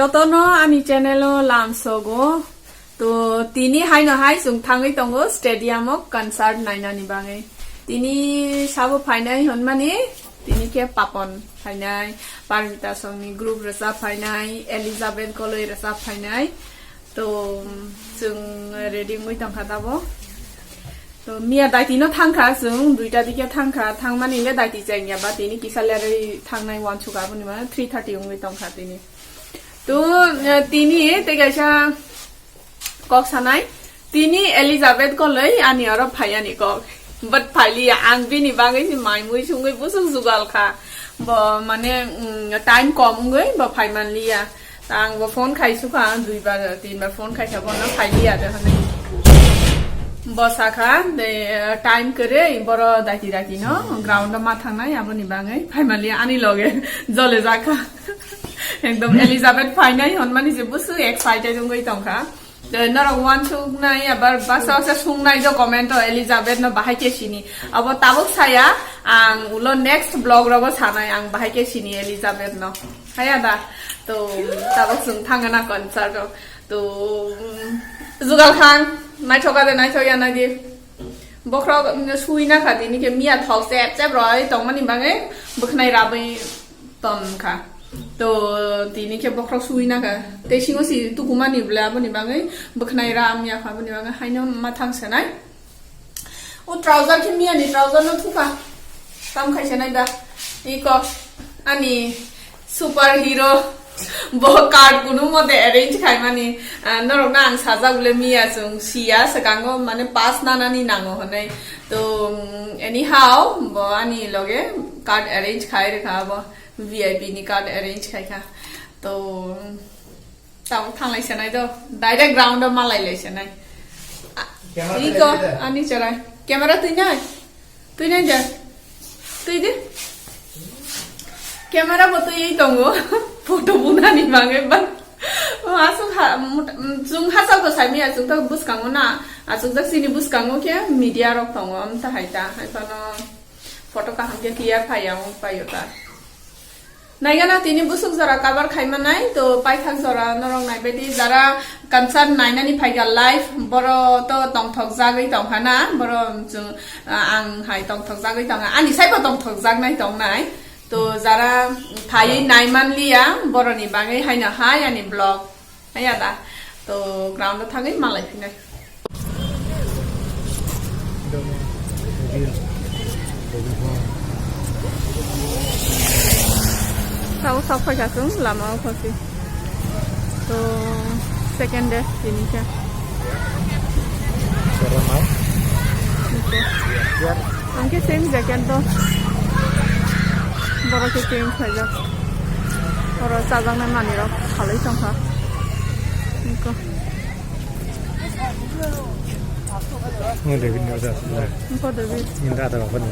Jotono ani channel lamsogo to tini haino hai sung thangai tongo stadium of concert naina ni bangai tini sabo phainai honmani tini ke Papon phainai Parmita songni group rasa phainai Elizabeth koloi rasa phainai to sung ready ngoi tong khatabo to mia daiti no thangkha sung duita dike thangkha thangmani le daiti jengya ba tini kisalari thangnai wan chuka buni ma 3:30 ngoi tong kha tini to tini tegaisa kok sanai tini Elizabeth koloi ani aro phaiani kok but phaili ang bini bangai si mai mui sungoi busung jugal kha bo mane time kom ngoi bo phaiman liya tang bo phone khai su kha dui bar tin bar phone khai thabo na phailiya de hane bo sakha de time kare boro dati dati no ground ma thangnai aboni bangai phaiman liya ani loge jole jakha ekdom Elizabeth phainai honmani je busu excited ngoi tongkha Nara one chuk nai abar basa sa sung nai jo comment Elizabeth no bahai ke sini abo tabuk saya ang ulo next blog rogo sanai ang bahai ke sini Elizabeth no haya da to tabuk sung thangana concert to jugal khan nai thoka de nai thoya na di bokro suina khati ni ke mia thok sep sep roi tongmani bangai bukhnai rabai tom kha to tini ke bokro suina ka te singo si tu kumani bla bani bangai bukhnai ram ya kha bani bangai haino mathang sanai o trouser ke mi ani trouser no thuka tam khai sanai da iko ani superhero bo card kunu mode arrange khai mani norok na ang saja bule mi asung sia sakango mane pass na nani nango honai to anyhow bo ani loge card arrange khai rekha bo VIP ni card arrange khai kha to tao thang lai sanai do direct ground ma lai lai sanai iko ani charai camera tu nai ja tu de camera bo tu ei tongo photo buna ni bangai ban asung ha jung ha sa ko sai mi asung ta bus kango na asung jak sini bus kango ke media rok tongo am ta haita hai pano photo ka ham ke clear phayang payota naigana tini busuk jara cover khaimanai to paithak jara norong nai bedi jara concert nainani phaiga live boro to tongthok jagai tonghana boro ang hai tongthok jagai tonga ani saibo tongthok jagnai tongnai to jara phai naiman liya boro ni bangai haina hai ani blog haya da to ground ta thangai malai phinai Tahu sampai kasung lama pasti. To second day ini kan. Ramai. Angke same second to. Baru ke same saja. Baru sajang na mani ro khalai sangha. Niko. Mau David nggak ada. Niko David. Minta ada apa nih?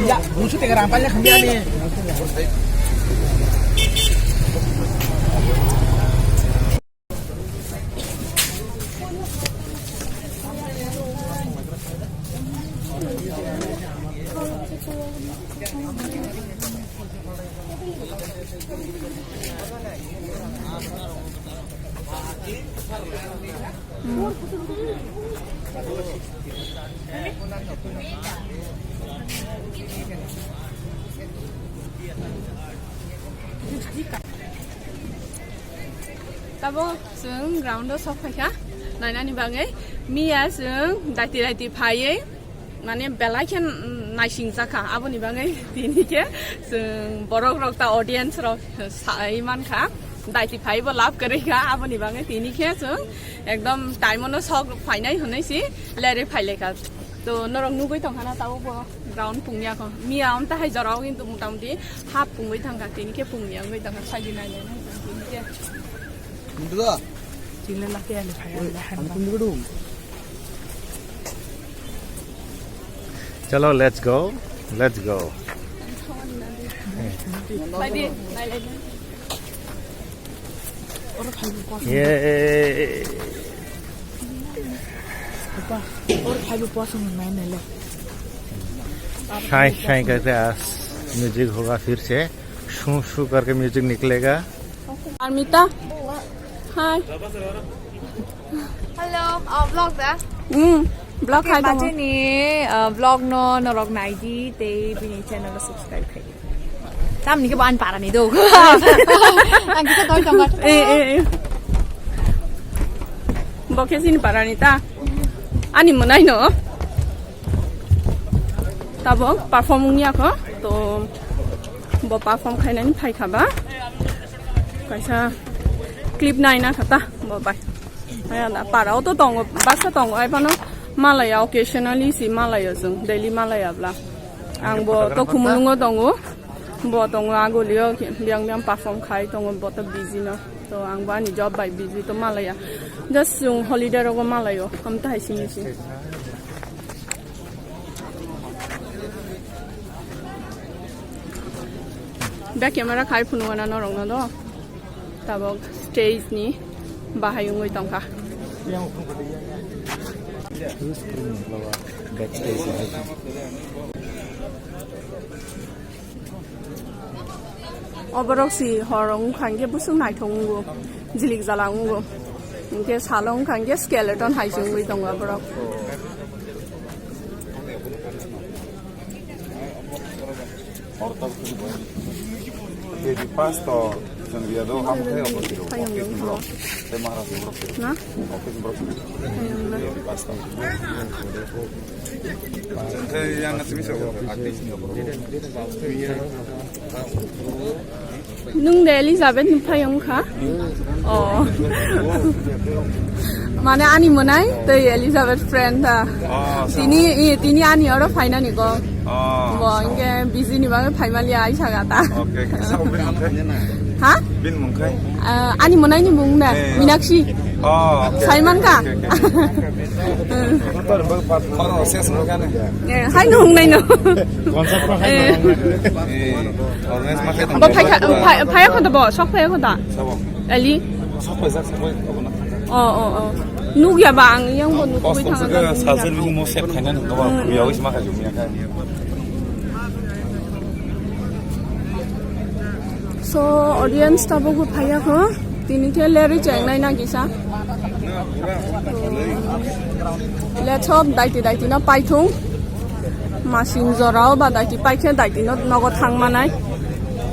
Ya, busuk tiga rampanya kemudian nih. Tabo sung ground do sok kha nainani bangai mia sung daiti phaiye mane belaiken naising jaka aboni bangai tini ke sung borok rok ta audience rok saiman kha daiti phai bo love kare kha aboni bangai tini ke sung ekdom time ono sok phainai honai si lere phaile kha to norong nugoi tongkhana tabo bo ground pungya ko mia am ta hai jarao kintu motamoti half pungoi thangka tini ke pungya ngoi tangka saji nai nai tini ke Dua. Cila laki ada kaya Dulu. Chalo, let's go. Lagi. Yay. Apa? Orang kayu puasa mana le? शाई शाई करके music होगा फिर से शू शू करके music निकलेगा Parmita, hi. Hello, vlog dah. Vlog hai Baca dong. ni vlog no norok naiji te bini channel lo subscribe kai. Tam ni ke bahan parah ni tu. Ang kita tahu tanggal. Bokeh sini Paranita. Ani menai no. Tabong performnya ko, to bo perform kai nani pai kaba. Kaisa clip nai na kata bo bai. Ayah na parau to tong basa tong ay pano Malaya occasionally si Malaya zung daily Malaya bla. Ang bo to Khumulwng tongo bo tong ago liyo biang perform kai tong bo to busy na. To ang ba ni job by busy to Malaya. Just yung holiday ro Malaya am ta hai sini si. Back camera kai punuana no rong na do. Tabog stage ni bahayong ngoi tongka. Oborok si horong kangge busung nai thongu jilik jalangu ingke salong kangge skeleton haisung ngoi tongwa borok. Di pasto enviado a mujer o porque Na? pasto. Yang ngasih misal artis ni Nung de Elizabeth ni phayong kha. Oh. Mane ani monai te Elizabeth friend ta. Tini ani oro phaina ni ko. Bo inge busy ni ba phaimali ai saga ta. Okay, sa bin mungkai. Ha? Bin mungkai. Ani monai ni mung na Minakshi. Salman ka. Kalau saya semua kan. Hai nung nai no. Concept में है Orang semakin. Bo phaya ko ta bo sok phaya ko ta. Sabo. Ali. Sampai saya sampai apa nak? Oh. Nug ya bang yang bo nug Pas ko tu juga sahaja lu mau set kan kan kalau biar wis makan jumnya kan. So audience tabo ko phaya ko. Tini ke leri cheng nai na gisa. Let's hope daiti na paithung. Masin zorao ba daiti paikhe daiti no nogo thang manai.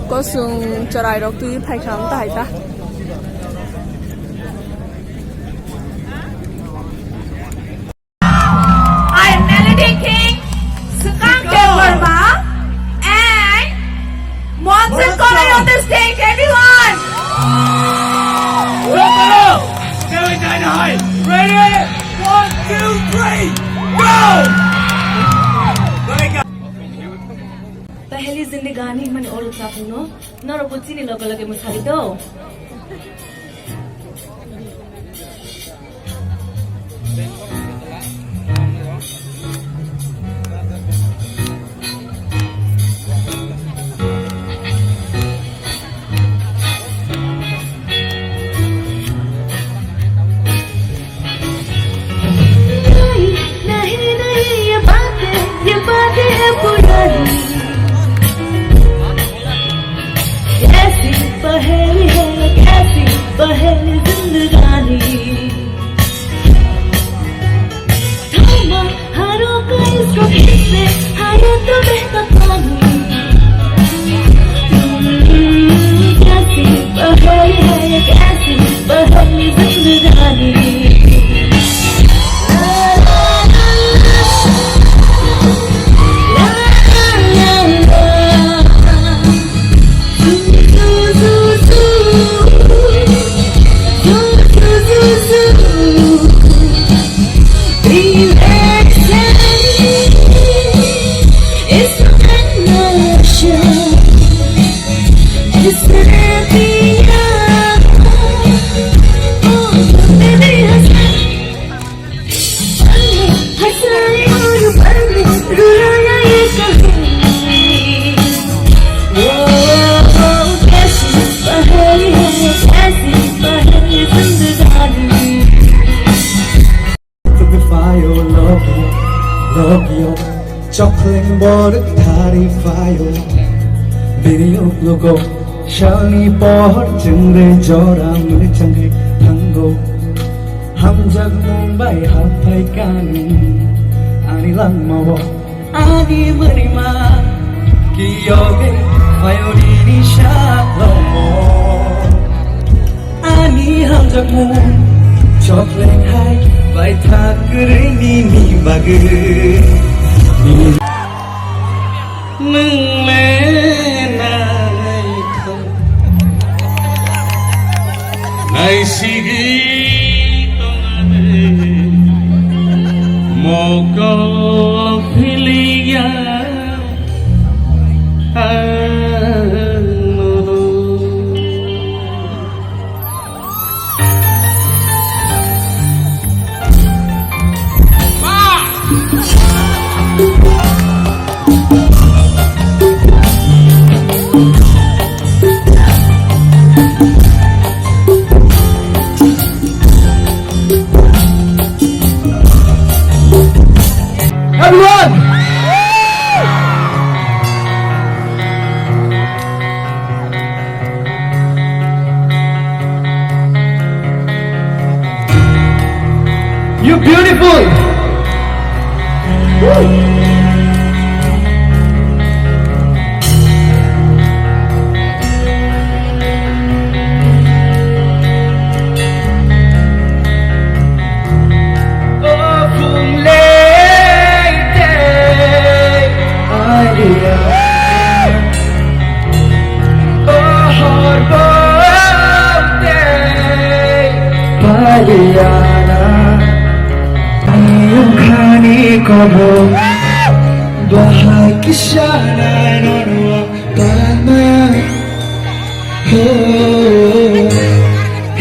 Ko sung charai rok tu phaikham ta haita. I am Melody King, Sukang Verma, and Monson Colin on the stage, everyone. पहली जिंदगानी मन और चाहूनो नरो कुछ नहीं लगे लगे मुसारी दो नहीं नहीं ये बातें है पुरानी कैसी पहेली है कैसी पहेली जिंदगानी थामा हारों का इसको खींचे हारे तो बहता पानी कैसी पहेली है कैसी पहेली जिंदगानी Chocolate water thari fayo Video logo Shani pohar jengre jora mune change tango Ham jag Mumbai hapai kani Ani lang mawo Ani marima Ki yoge fayo dini syak lomo Ani ham jag Mumbai Chocolate hai Bai thak ni mi bagai Nâng lẽ này không Này si ghi tông ade Mô có phi lý ya Everyone! You're beautiful! Kobo bahai kisana nono tama ho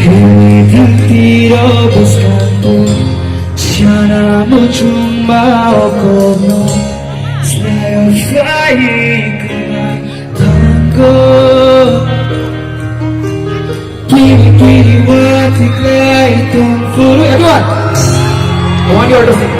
hei tiro buscando siana muchumba okono snail flying tango kiri wati kai tum furu everyone I want you all to sing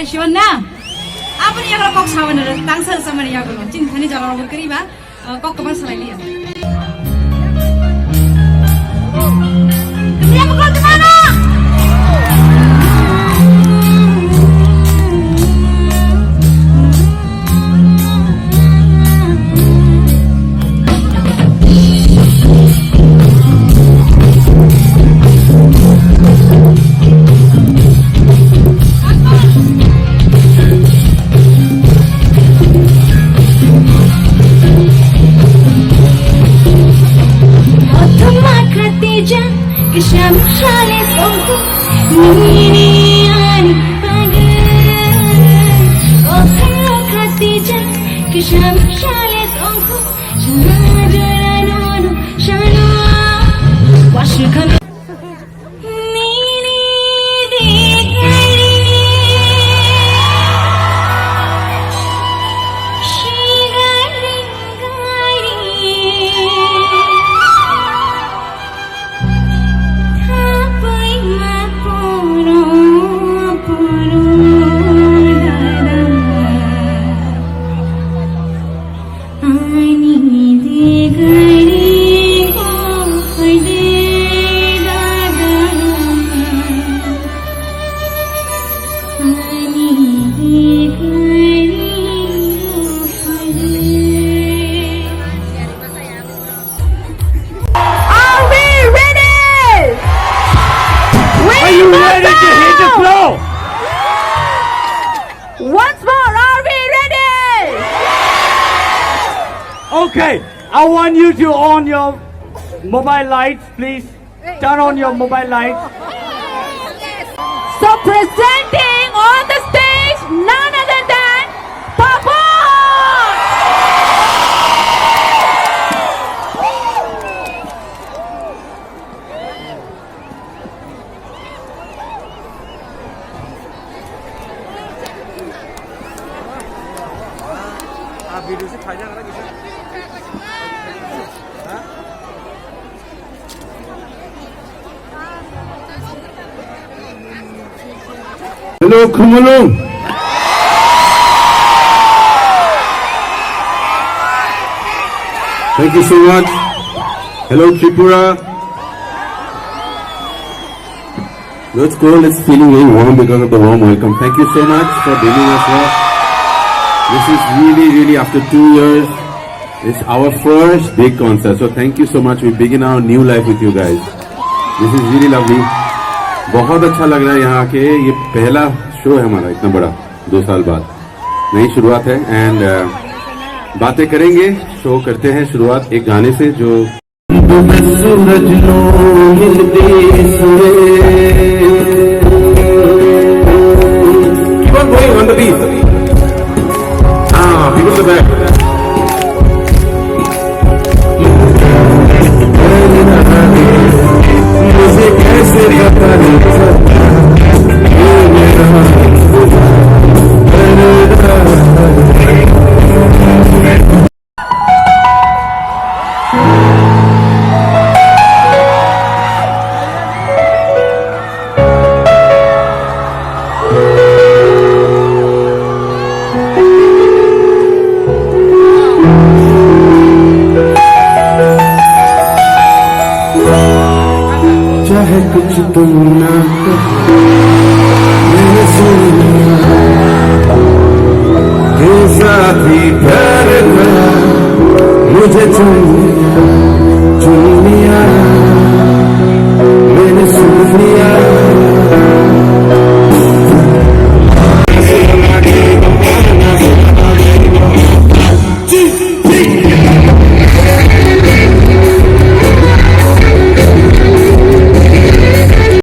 Shivana, apa ni yang kau sawan ada? Tangsa sama ni aku loh. Cinta ni jangan orang berkeriba. Kau kapan selai lihat? Siapa kau di mana? Kisham shale songko nini ani pagal Othra khatija Kisham shale songko Shana jara nono shana Washukam Nini dekari Shigari Okay, I want you to on your mobile lights, please. Turn on your mobile lights. So presenting on the stage, none other than Papon! Hello, Khumulwng. Thank you so much. Hello, Tipra. It's cold. It's feeling very warm because of the warm welcome. Thank you so much for bringing us here. This is really after 2 years. It's our first big concert. So thank you so much. We begin our new life with you guys. This is really lovely. बहुत अच्छा लग रहा है यहाँ के. ये पहला show है हमारा इतना बड़ा 2 साल बाद. नई शुरुआत है एंड बातें करेंगे. शो करते हैं शुरुआत एक गाने से जो सूरज नो मिलते keep on going on the beat. People in the back. मुझे कैसे पता नहीं चाहे कुछ तुम ना कहो मेरे सोनिया के साथ ही प्यार था मुझे तुम